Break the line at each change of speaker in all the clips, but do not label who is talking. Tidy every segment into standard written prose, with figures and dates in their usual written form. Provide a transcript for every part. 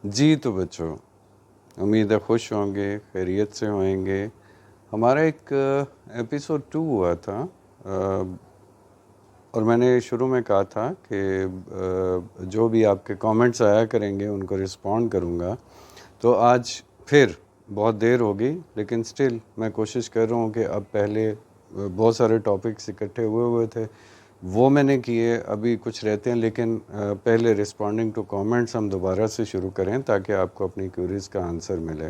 جی تو بچوں، امید ہے خوش ہوں گے، خیریت سے ہوئیں گے۔ ہمارا ایک ایپیسوڈ 2 ہوا تھا اور میں نے شروع میں کہا تھا کہ جو بھی آپ کے کامنٹس آیا کریں گے ان کو رسپونڈ کروں گا۔ تو آج پھر بہت دیر ہوگی، لیکن سٹل میں کوشش کر رہا ہوں کہ اب پہلے بہت سارے ٹاپکس اکٹھے ہوئے تھے، وہ میں نے کیے، ابھی کچھ رہتے ہیں، لیکن پہلے رسپونڈنگ ٹو کامنٹس ہم دوبارہ سے شروع کریں تاکہ آپ کو اپنی کیوریز کا آنسر ملے۔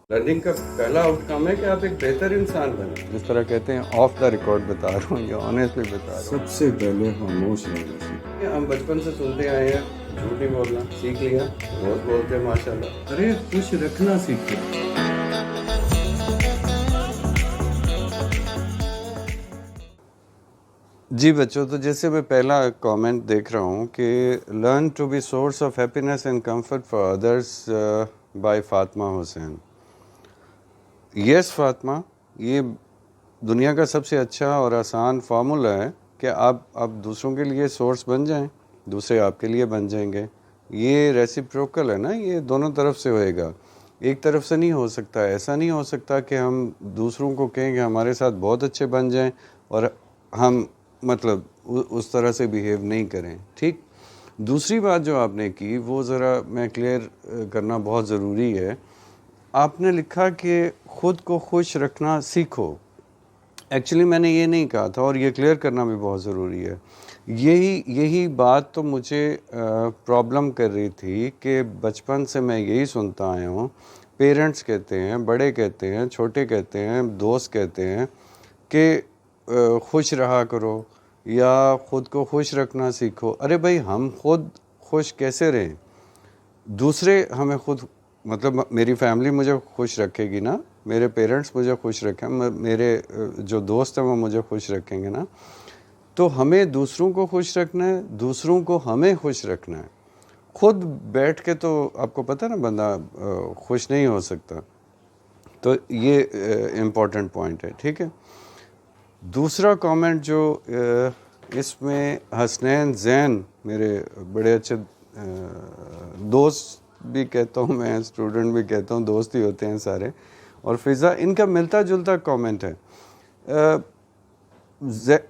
لرننگ کا پہلا آؤٹ کم ہے کہ آپ ایک بہتر انسان بنیں، جس طرح کہتے ہیں آف دا ریکارڈ بتا رہا ہوں یا آنیسٹلی بتا رہا ہوں۔
سب سے پہلے خاموش رہنا سیکھیں۔
ہم بچپن سے سنتے آئے ہیں، جھوٹ نہیں بولنا سیکھ لیا، روز بولتے ہیں ماشاء اللہ۔
ارے خوش رکھنا سیکھیں۔
جی بچوں، تو جیسے میں پہلا کامنٹ دیکھ رہا ہوں کہ learn to be source of happiness and comfort for others by Fatima Hussain. Yes Fatima, یہ دنیا کا سب سے اچھا اور آسان فارمولا ہے کہ آپ دوسروں کے لیے سورس بن جائیں، دوسرے آپ کے لیے بن جائیں گے۔ یہ ریسیپروکل ہے نا، یہ دونوں طرف سے ہوئے گا، ایک طرف سے نہیں ہو سکتا۔ ایسا نہیں ہو سکتا کہ ہم دوسروں کو کہیں کہ ہمارے ساتھ بہت اچھے بن جائیں اور ہم مطلب اس طرح سے بیہیو نہیں کریں، ٹھیک۔ دوسری بات جو آپ نے کی وہ ذرا میں کلیئر کرنا بہت ضروری ہے۔ آپ نے لکھا کہ خود کو خوش رکھنا سیکھو۔ ایکچولی میں نے یہ نہیں کہا تھا، اور یہ کلیئر کرنا بھی بہت ضروری ہے۔ یہی بات تو مجھے پرابلم کر رہی تھی کہ بچپن سے میں یہی سنتا آیا ہوں، پیرنٹس کہتے ہیں، بڑے کہتے ہیں، چھوٹے کہتے ہیں، دوست کہتے ہیں کہ خوش رہا کرو یا خود کو خوش رکھنا سیکھو۔ ارے بھائی، ہم خود خوش کیسے رہیں؟ دوسرے ہمیں خود مطلب میری فیملی مجھے خوش رکھے گی نا، میرے پیرنٹس مجھے خوش رکھیں، میرے جو دوست ہیں وہ مجھے خوش رکھیں گے نا۔ تو ہمیں دوسروں کو خوش رکھنا ہے، دوسروں کو ہمیں خوش رکھنا ہے۔ خود بیٹھ کے تو آپ کو پتہ نا بندہ خوش نہیں ہو سکتا۔ تو یہ امپورٹنٹ پوائنٹ ہے، ٹھیک ہے۔ دوسرا کامنٹ جو اس میں حسنین زین، میرے بڑے اچھے دوست بھی کہتا ہوں میں، اسٹوڈنٹ بھی کہتا ہوں، دوست ہی ہوتے ہیں سارے، اور فضا، ان کا ملتا جلتا کامنٹ ہے۔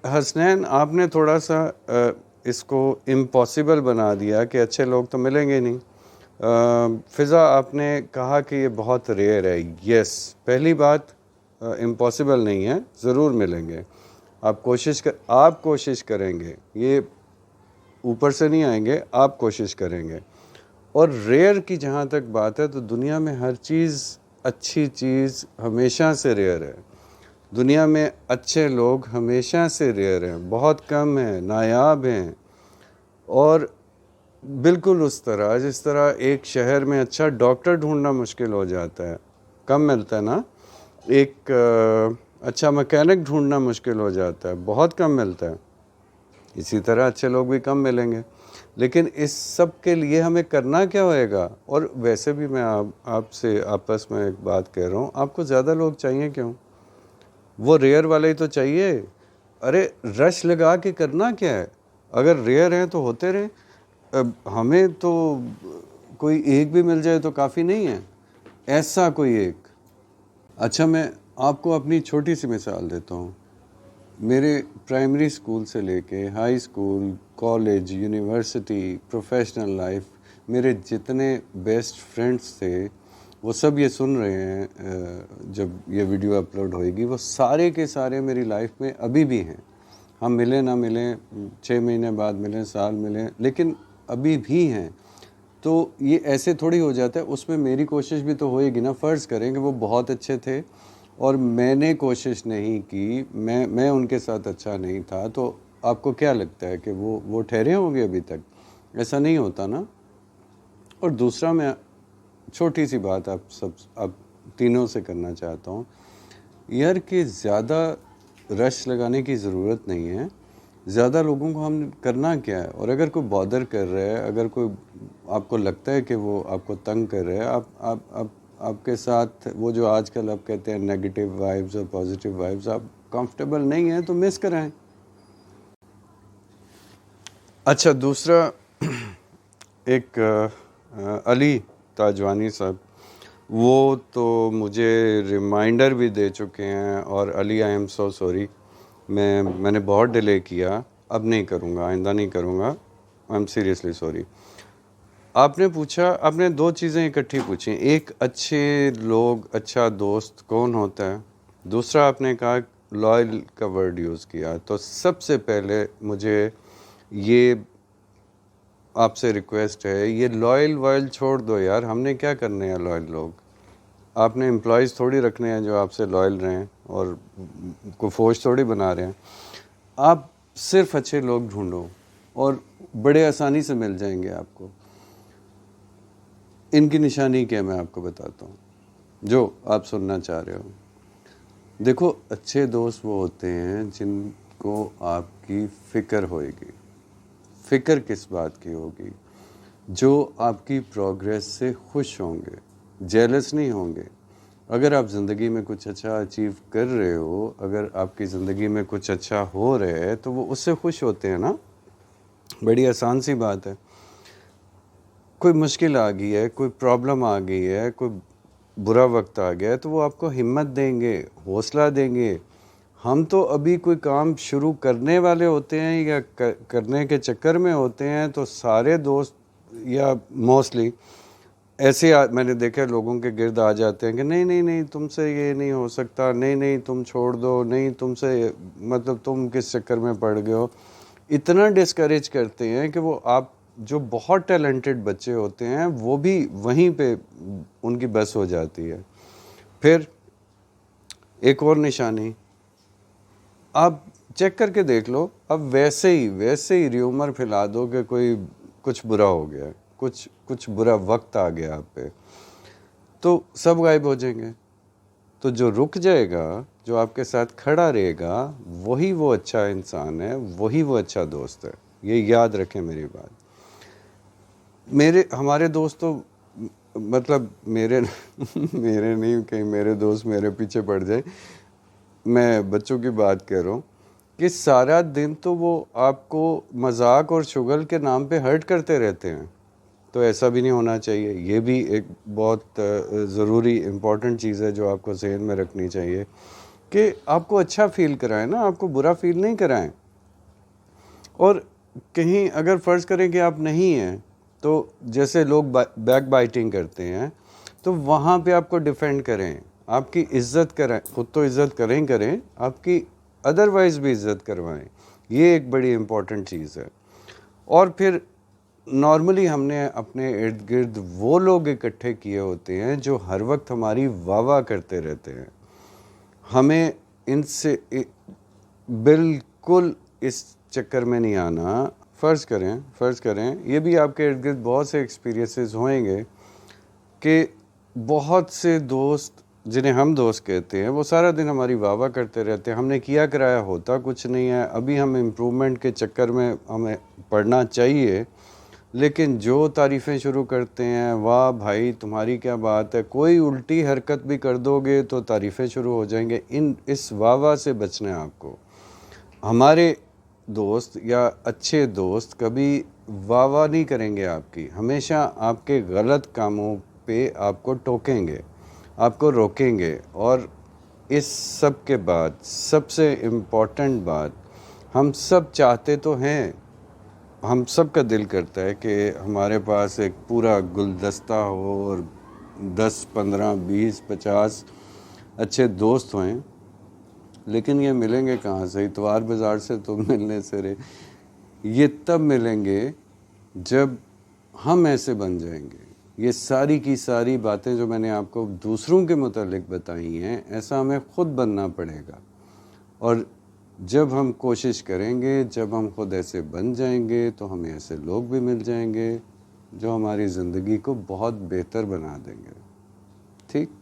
حسنین، آپ نے تھوڑا سا اس کو امپاسبل بنا دیا کہ اچھے لوگ تو ملیں گے نہیں۔ فضا، آپ نے کہا کہ یہ بہت ریئر ہے۔ یس، پہلی بات امپاسبل نہیں ہے، ضرور ملیں گے۔ آپ کوشش کریں گے، یہ اوپر سے نہیں آئیں گے، آپ کوشش کریں گے۔ اور ریئر کی جہاں تک بات ہے تو دنیا میں ہر چیز، اچھی چیز ہمیشہ سے ریئر ہے۔ دنیا میں اچھے لوگ ہمیشہ سے ریئر ہیں، بہت کم ہیں، نایاب ہیں۔ اور بالکل اس طرح جس طرح ایک شہر میں اچھا ڈاکٹر ڈھونڈنا مشکل ہو جاتا ہے، کم ملتا ہے نا، ایک اچھا مکینک ڈھونڈنا مشکل ہو جاتا ہے، بہت کم ملتا ہے، اسی طرح اچھے لوگ بھی کم ملیں گے۔ لیکن اس سب کے لیے ہمیں کرنا کیا ہوئے گا؟ اور ویسے بھی میں آپ سے آپس میں ایک بات کہہ رہا ہوں، آپ کو زیادہ لوگ چاہیے کیوں؟ وہ ریئر والے ہی تو چاہیے۔ ارے رش لگا کے کرنا کیا ہے؟ اگر ریئر ہیں تو ہوتے رہیں۔ ہمیں تو کوئی ایک بھی مل جائے تو کافی نہیں ہے، ایسا کوئی ایک۔ اچھا، میں آپ کو اپنی چھوٹی سی مثال دیتا ہوں۔ میرے پرائمری اسکول سے لے کے high school, college, university, professional life, میرے جتنے بیسٹ فرینڈس تھے وہ سب یہ سن رہے ہیں جب یہ ویڈیو اپلوڈ ہوئے گی، وہ سارے کے سارے میری لائف میں ابھی بھی ہیں۔ ہم ملیں نہ ملیں، 6 مہینے بعد ملیں، سال ملیں، لیکن ابھی بھی ہیں۔ تو یہ ایسے تھوڑی ہو جاتا ہے، اس میں میری کوشش بھی تو ہوئے گی نا۔ فرض کریں کہ وہ بہت اچھے تھے اور میں نے کوشش نہیں کی، میں ان کے ساتھ اچھا نہیں تھا، تو آپ کو کیا لگتا ہے کہ وہ ٹھہرے ہوں گے ابھی تک؟ ایسا نہیں ہوتا نا۔ اور دوسرا، میں چھوٹی سی بات آپ تینوں سے کرنا چاہتا ہوں یار، کہ زیادہ رش لگانے کی ضرورت نہیں ہے۔ زیادہ لوگوں کو ہم کرنا کیا ہے؟ اور اگر کوئی بادر کر رہا ہے، اگر کوئی آپ کو لگتا ہے کہ وہ آپ کو تنگ کر رہا ہے، آپ کے ساتھ وہ جو آج کل آپ کہتے ہیں نیگیٹو وائبز اور پازیٹیو وائبز، آپ کمفرٹیبل نہیں ہیں تو مس کرائیں۔ اچھا، دوسرا ایک علی تاجوانی صاحب وہ تو مجھے ریمائنڈر بھی دے چکے ہیں، اور علی آئی ایم سو سوری، میں نے بہت ڈیلے کیا، اب نہیں کروں گا، آئندہ نہیں کروں گا، آئی ایم سیریسلی سوری۔ آپ نے پوچھا، آپ نے دو چیزیں اکٹھی پوچھی، ایک اچھے لوگ، اچھا دوست کون ہوتا ہے، دوسرا آپ نے کہا لائل کا ورڈ یوز کیا، تو سب سے پہلے مجھے یہ آپ سے ریکویسٹ ہے، یہ لائل وائل چھوڑ دو یار، ہم نے کیا کرنے ہیں لائل لوگ، آپ نے امپلائیز تھوڑی رکھنے ہیں جو آپ سے لائل رہیں اور کو فوج تھوڑی بنا رہے ہیں، آپ صرف اچھے لوگ ڈھونڈو اور بڑے آسانی سے مل جائیں گے آپ کو۔ ان کی نشانی کیا میں آپ کو بتاتا ہوں جو آپ سننا چاہ رہے ہو۔ دیکھو، اچھے دوست وہ ہوتے ہیں جن کو آپ کی فکر ہوئے گی۔ فکر کس بات کی ہوگی؟ جو آپ کی پروگریس سے خوش ہوں گے، جیلس نہیں ہوں گے۔ اگر آپ زندگی میں کچھ اچھا اچیو کر رہے ہو، اگر آپ کی زندگی میں کچھ اچھا ہو رہا ہے تو وہ اس سے خوش ہوتے ہیں نا، بڑی آسان سی بات ہے۔ کوئی مشکل آ گئی ہے، کوئی پرابلم آ گئی ہے، کوئی برا وقت آ گیا ہے تو وہ آپ کو ہمت دیں گے، حوصلہ دیں گے۔ ہم تو ابھی کوئی کام شروع کرنے والے ہوتے ہیں یا کرنے کے چکر میں ہوتے ہیں تو سارے دوست یا موسٹلی ایسے میں نے دیکھا لوگوں کے گرد آ جاتے ہیں کہ نہیں نہیں نہیں تم سے یہ نہیں ہو سکتا، نہیں نہیں تم چھوڑ دو، نہیں تم سے مطلب تم کس چکر میں پڑ گئے ہو، اتنا ڈسکریج کرتے ہیں کہ وہ آپ جو بہت ٹیلنٹڈ بچے ہوتے ہیں وہ بھی وہیں پہ ان کی بس ہو جاتی ہے۔ پھر ایک اور نشانی آپ چیک کر کے دیکھ لو، اب ویسے ہی ریومر پھیلا دو کہ کوئی کچھ برا ہو گیا، کچھ برا وقت آ گیا آپ پہ، تو سب غائب ہو جائیں گے۔ تو جو رک جائے گا، جو آپ کے ساتھ کھڑا رہے گا، وہی وہ اچھا انسان ہے، وہی وہ اچھا دوست ہے۔ یہ یاد رکھیں میری بات۔ ہمارے دوست تو مطلب میرے نہیں، کہیں میرے دوست میرے پیچھے پڑ جائیں، میں بچوں کی بات کہہ رہا ہوں کہ سارا دن تو وہ آپ کو مذاق اور شغل کے نام پہ ہرٹ کرتے رہتے ہیں، تو ایسا بھی نہیں ہونا چاہیے۔ یہ بھی ایک بہت ضروری امپورٹنٹ چیز ہے جو آپ کو ذہن میں رکھنی چاہیے کہ آپ کو اچھا فیل کرائیں نا، آپ کو برا فیل نہیں کرائیں۔ اور کہیں اگر فرض کریں کہ آپ نہیں ہیں تو جیسے لوگ بیک بائٹنگ کرتے ہیں تو وہاں پہ آپ کو ڈیفینڈ کریں، آپ کی عزت کریں، خود تو عزت کریں، آپ کی ادروائز بھی عزت کروائیں، یہ ایک بڑی امپورٹنٹ چیز ہے۔ اور پھر نارملی ہم نے اپنے ارد گرد وہ لوگ اکٹھے کیے ہوتے ہیں جو ہر وقت ہماری واہ واہ کرتے رہتے ہیں، ہمیں ان سے بالکل اس چکر میں نہیں آنا۔ فرض کریں یہ بھی آپ کے ارد گرد بہت سے ایکسپیرینسز ہوئیں گے کہ بہت سے دوست جنہیں ہم دوست کہتے ہیں وہ سارا دن ہماری واہ واہ کرتے رہتے ہیں، ہم نے کیا کرایا ہوتا کچھ نہیں ہے، ابھی ہم امپرومنٹ کے چکر میں ہمیں پڑھنا چاہیے، لیکن جو تعریفیں شروع کرتے ہیں، واہ بھائی تمہاری کیا بات ہے، کوئی الٹی حرکت بھی کر دو گے تو تعریفیں شروع ہو جائیں گے۔ اس واہ واہ سے بچنا ہے آپ کو۔ ہمارے دوست یا اچھے دوست کبھی واہ واہ نہیں کریں گے آپ کی، ہمیشہ آپ کے غلط کاموں پہ آپ کو ٹوکیں گے، آپ کو روکیں گے۔ اور اس سب کے بعد سب سے امپورٹنٹ بات، ہم سب چاہتے تو ہیں، ہم سب کا دل کرتا ہے کہ ہمارے پاس ایک پورا گلدستہ ہو اور 10 15 20 50 اچھے دوست ہوئیں، لیکن یہ ملیں گے کہاں سے؟ اتوار بازار سے تو ملنے سے رہے، یہ تب ملیں گے جب ہم ایسے بن جائیں گے۔ یہ ساری کی ساری باتیں جو میں نے آپ کو دوسروں کے متعلق بتائی ہیں، ایسا ہمیں خود بننا پڑے گا، اور جب ہم کوشش کریں گے، جب ہم خود ایسے بن جائیں گے تو ہمیں ایسے لوگ بھی مل جائیں گے جو ہماری زندگی کو بہت بہتر بنا دیں گے۔ ٹھیک؟